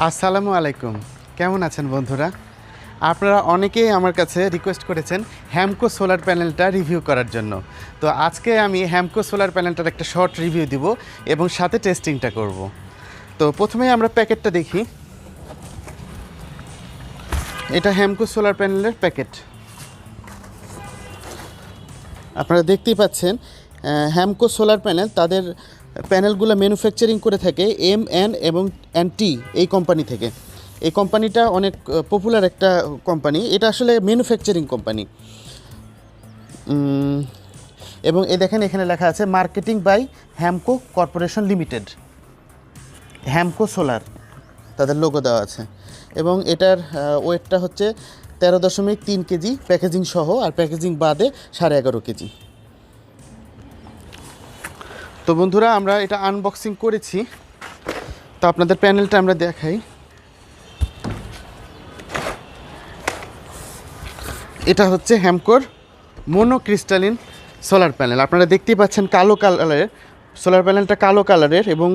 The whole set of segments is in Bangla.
আসসালামু আলাইকুম। কেমন আছেন বন্ধুরা? আপনারা অনেকেই আমার কাছে রিকোয়েস্ট করেছেন হ্যামকো সোলার প্যানেলটা রিভিউ করার জন্য। তো আজকে আমি হ্যামকো সোলার প্যানেলটার একটা শর্ট রিভিউ দিব এবং সাথে টেস্টিংটা করব। তো প্রথমেই আমরা প্যাকেটটা দেখি। এটা হ্যামকো সোলার প্যানেলের প্যাকেট। আপনারা দেখতেই পাচ্ছেন হ্যামকো সোলার প্যানেল তাদের প্যানেলগুলো ম্যানুফ্যাকচারিং করে থাকে এম.এন. এবং এই কোম্পানি থেকে। এই কোম্পানিটা অনেক পপুলার একটা কোম্পানি। এটা আসলে ম্যানুফ্যাকচারিং কোম্পানি। এবং দেখেন এখানে লেখা আছে marketing by Hamco corporation limited. Hamco solar তাদের লোগো দেওয়া আছে এবং এটার ওয়েটটা হচ্ছে 13.3 কেজি প্যাকেজিং সহ, আর প্যাকেজিং বাদে 11.5 কেজি। তো বন্ধুরা, আমরা এটা আনবক্সিং করেছি। তো আপনাদের প্যানেলটা আমরা দেখাই। এটা হচ্ছে হ্যামকোর মনোক্রিস্টালিন সোলার প্যানেল। আপনারা দেখতেই পাচ্ছেন কালো কালারের সোলার প্যানেলটা, কালো কালারের এবং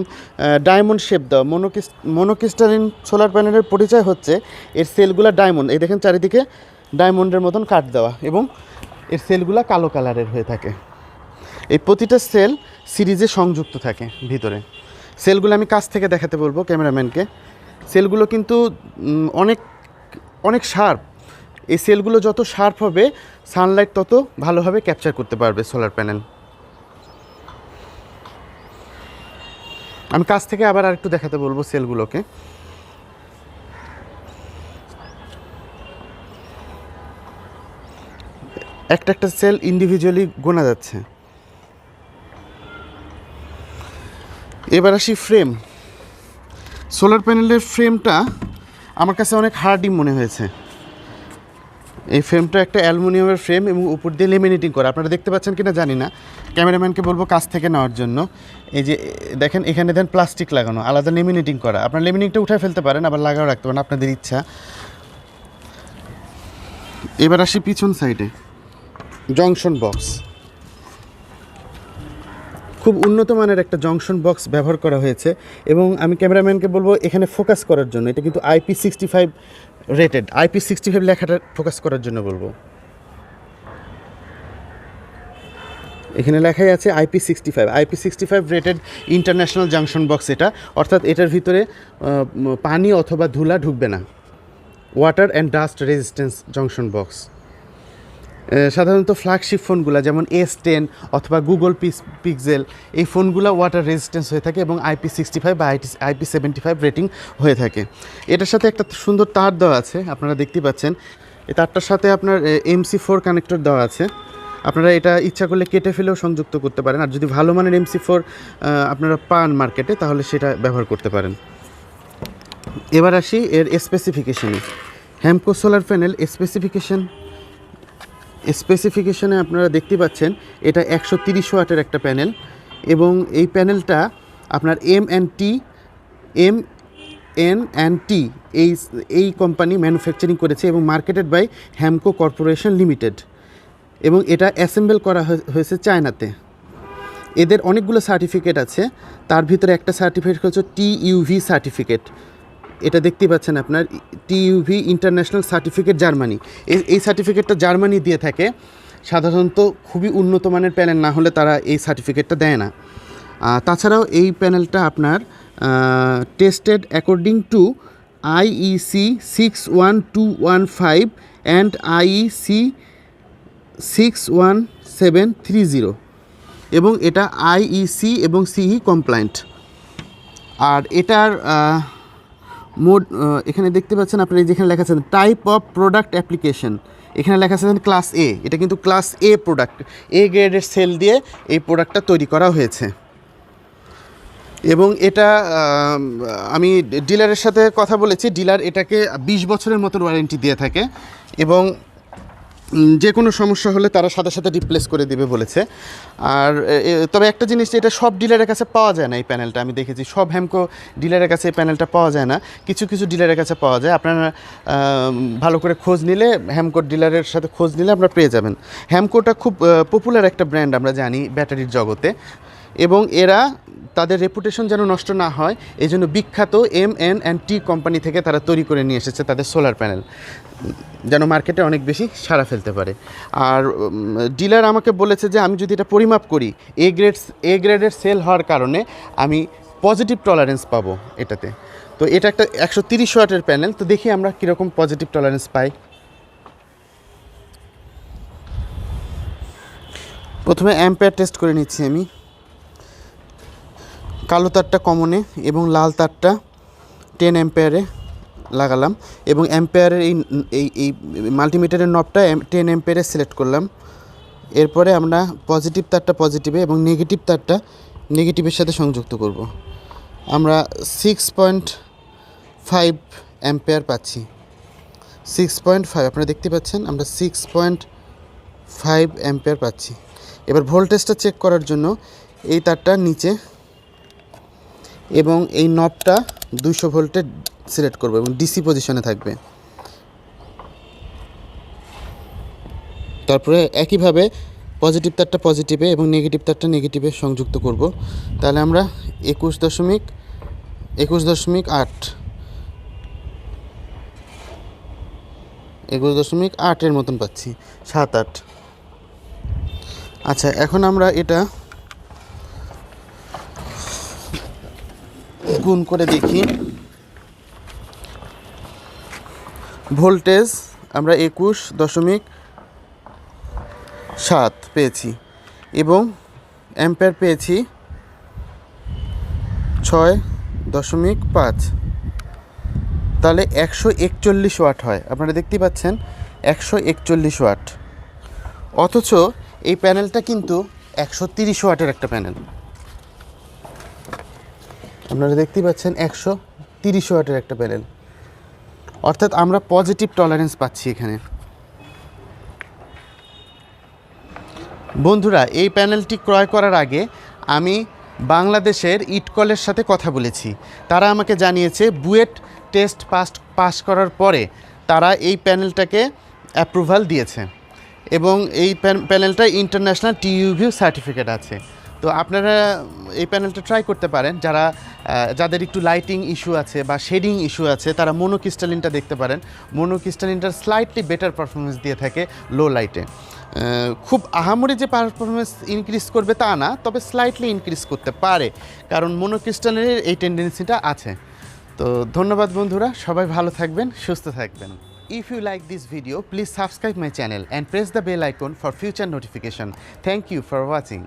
ডায়মন্ড শেপ দেওয়া। মনোক্রিস্টালিন সোলার প্যানেলের পরিচয় হচ্ছে এর সেলগুলো ডায়মন্ড। এই দেখেন চারিদিকে ডায়মন্ডের মতন কাট দেওয়া এবং এর সেলগুলো কালো কালারের হয়ে থাকে। এই প্রতিটা সেল সিরিজে সংযুক্ত থাকে ভিতরে। সেলগুলো আমি কাছ থেকে দেখাতে বলবো ক্যামেরাম্যানকে। সেলগুলো কিন্তু অনেক অনেক শার্প। এই সেলগুলো যত শার্প হবে সানলাইট তত ভালোভাবে ক্যাপচার করতে পারবে সোলার প্যানেল। আমি কাছ থেকে আবার আরেকটু দেখাতে বলবো সেলগুলোকে। একটা একটা সেল ইন্ডিভিজুয়ালি গোনা যাচ্ছে। এবার আসি ফ্রেম। সোলার প্যানেলের ফ্রেমটা আমার কাছে অনেক হার্ডই মনে হয়েছে। এই ফ্রেমটা একটা অ্যালুমিনিয়ামের ফ্রেম এবং উপর দিয়ে লেমিনেটিং করা। আপনারা দেখতে পাচ্ছেন কিনা জানি না, ক্যামেরাম্যানকে বলবো কাছ থেকে নেওয়ার জন্য। এই যে দেখেন এখানে দেন প্লাস্টিক লাগানো, আলাদা লেমিনেটিং করা। আপনার লেমিনেটিংটা উঠে ফেলতে পারেন, আবার লাগাও রাখতে পারেন, আপনাদের ইচ্ছা। এবার আসি পিছন সাইডে। জংশন বক্স, খুব উন্নত মানের একটা জংশন বক্স ব্যবহার করা হয়েছে এবং আমি ক্যামেরাম্যানকে বলবো এখানে ফোকাস করার জন্য। এটা কিন্তু IP65 রেটেড। IP65 লেখাটা ফোকাস করার জন্য বলবো। এখানে লেখাই আছে IP65 rated international junction box এটা। অর্থাৎ এটার ভিতরে পানি অথবা ধুলা ঢুকবে না। Water and dust resistance junction box. সাধারণত ফ্ল্যাগশিপ ফোনগুলো যেমন S10 অথবা গুগল পিক্সেল, এই ফোনগুলো ওয়াটার রেজিস্ট্যান্স হয়ে থাকে এবং IP65 বা IP75 রেটিং হয়ে থাকে। এটার সাথে একটা সুন্দর তার দেওয়া আছে, আপনারা দেখতে পাচ্ছেন। এই তারটার সাথে আপনার MC4 কানেক্টর দেওয়া আছে। আপনারা এটা ইচ্ছা করলে কেটে ফেলেও সংযুক্ত করতে পারেন, আর যদি ভালো মানের MC4 আপনারা পান মার্কেটে তাহলে সেটা ব্যবহার করতে পারেন। এবার আসি এর স্পেসিফিকেশনে। হ্যামকো সোলার প্যানেল স্পেসিফিকেশনে আপনারা দেখতে পাচ্ছেন এটা 130 ওয়াটের একটা প্যানেল এবং এই প্যানেলটা আপনার এম.এন.টি এই কোম্পানি ম্যানুফ্যাকচারিং করেছে এবং marketed by Hamco corporation limited এবং এটা অ্যাসেম্বল করা হয়েছে চায়নাতে। এদের অনেকগুলো সার্টিফিকেট আছে, তার ভিতরে একটা সার্টিফিকেট হচ্ছে TUV সার্টিফিকেট। এটা দেখতে পাচ্ছেন আপনার TUV ইন্টারন্যাশনাল সার্টিফিকেট জার্মানি। এই সার্টিফিকেটটা জার্মানি দিয়ে থাকে। সাধারণত খুবই উন্নত মানের প্যানেল না হলে তারা এই সার্টিফিকেটটা দেয় না। তাছাড়াও এই প্যানেলটা আপনার tested according to IEC 61215 and IEC 61730 এবং এটা IEC এবং CE কমপ্লায়েন্ট। আর এটার মোড এখানে দেখতে পাচ্ছেন আপনারা, যেখানে লেখা আছে টাইপ অফ প্রোডাক্ট অ্যাপ্লিকেশন, এখানে লেখা আছে ক্লাস A। এটা কিন্তু ক্লাস A প্রোডাক্ট, A গ্রেডের সেল দিয়ে এই প্রোডাক্টটা তৈরি করা হয়েছে। এবং এটা আমি ডিলারের সাথে কথা বলেছি, ডিলার এটাকে 20 বছরের মতো ওয়ারেন্টি দিয়ে থাকে এবং যে কোনো সমস্যা হলে তারা সাথে সাথে রিপ্লেস করে দেবে বলেছে। আর তবে একটা জিনিস, এটা সব ডিলারের কাছে পাওয়া যায় না। এই প্যানেলটা আমি দেখেছি সব হ্যামকো ডিলারের কাছে এই প্যানেলটা পাওয়া যায় না, কিছু কিছু ডিলারের কাছে পাওয়া যায়। আপনারা ভালো করে খোঁজ নিলে, হ্যামকোর ডিলারের সাথে খোঁজ নিলে আপনারা পেয়ে যাবেন। হ্যামকোটা খুব পপুলার একটা ব্র্যান্ড আমরা জানি ব্যাটারির জগতে। এবং এরা তাদের রেপুটেশন যেন নষ্ট না হয় এই জন্য বিখ্যাত MN&T কোম্পানি থেকে তারা তৈরি করে নিয়ে এসেছে তাদের সোলার প্যানেল, যেন মার্কেটে অনেক বেশি সাড়া ফেলতে পারে। আর ডিলার আমাকে বলেছে যে আমি যদি এটা পরিমাপ করি এ গ্রেডের সেল হওয়ার কারণে আমি পজিটিভ টলারেন্স পাবো এটাতে। তো এটা একটা 130 ওয়াটের প্যানেল, তো দেখি আমরা কীরকম পজিটিভ টলারেন্স পাই। প্রথমে অ্যাম্পেয়ার টেস্ট করে নিচ্ছি আমি। কালো তারটা কমনে এবং লাল তারটা 10 অ্যাম্পেয়ারে লাগালাম এবং অ্যাম্পেয়ারের এই মাল্টিমিটারের নবটা 10 অ্যাম্পেয়ারে সিলেক্ট করলাম। এরপরে আমরা পজিটিভ তারটা পজিটিভে এবং নেগেটিভ তারটা নেগেটিভের সাথে সংযুক্ত করব। আমরা 6.5 অ্যাম্পেয়ার পাচ্ছি, 6.5 আপনারা দেখতে পাচ্ছেন, আমরা 6.5 অ্যাম্পেয়ার পাচ্ছি। এবার ভোল্টেজটা চেক করার জন্য এই তারটা নিচে এবং এই নবটা 200 ভোল্টে সিলেক্ট করব এবং ডিসি পজিশনে থাকবে। তারপরে একইভাবে পজিটিভ তারটা পজিটিভে এবং নেগেটিভ তারটা নেগেটিভে সংযুক্ত করব। তাহলে আমরা 21.8 মতন পাচ্ছি, 7-8। আচ্ছা, এখন আমরা এটা গুণ করে দেখি। ভোল্টেজ আমরা 21.7 পেয়েছি এবং অ্যাম্পেয়ার পেয়েছি 6.5। তাহলে 141 ওয়াট হয়, আপনারা দেখতেই পাচ্ছেন 141 ওয়াট। অথচ এই প্যানেলটা কিন্তু 130 ওয়াটের একটা প্যানেল, আপনারা দেখতেই পাচ্ছেন 130 ওয়াটের একটা প্যানেল। অর্থাৎ আমরা পজিটিভ টলারেন্স পাচ্ছি এখানে। বন্ধুরা, এই প্যানেলটি ক্রয় করার আগে আমি বাংলাদেশের ইটকলের সাথে কথা বলেছি। তারা আমাকে জানিয়েছে বুয়েট টেস্ট পাস করার পরে তারা এই প্যানেলটাকে অ্যাপ্রুভাল দিয়েছে এবং এই প্যানেলটা ইন্টারন্যাশনাল TUV সার্টিফিকেট আছে। তো আপনারা এই প্যানেলটা ট্রাই করতে পারেন। যাদের একটু লাইটিং ইস্যু আছে বা শেডিং ইস্যু আছে তারা মোনোক্রিস্টালিনটা দেখতে পারেন। মোনোক্রিস্টালিনটার স্লাইটলি বেটার পারফরমেন্স দিয়ে থাকে লো লাইটে। খুব আহামরি যে পারফরমেন্স ইনক্রিজ করবে তা না, তবে স্লাইটলি ইনক্রিজ করতে পারে, কারণ মোনোক্রিস্টালিনের এই টেন্ডেন্সিটা আছে। তো ধন্যবাদ বন্ধুরা, সবাই ভালো থাকবেন, সুস্থ থাকবেন। If you like this video, please subscribe my channel and press the bell icon for future notification. Thank you for watching.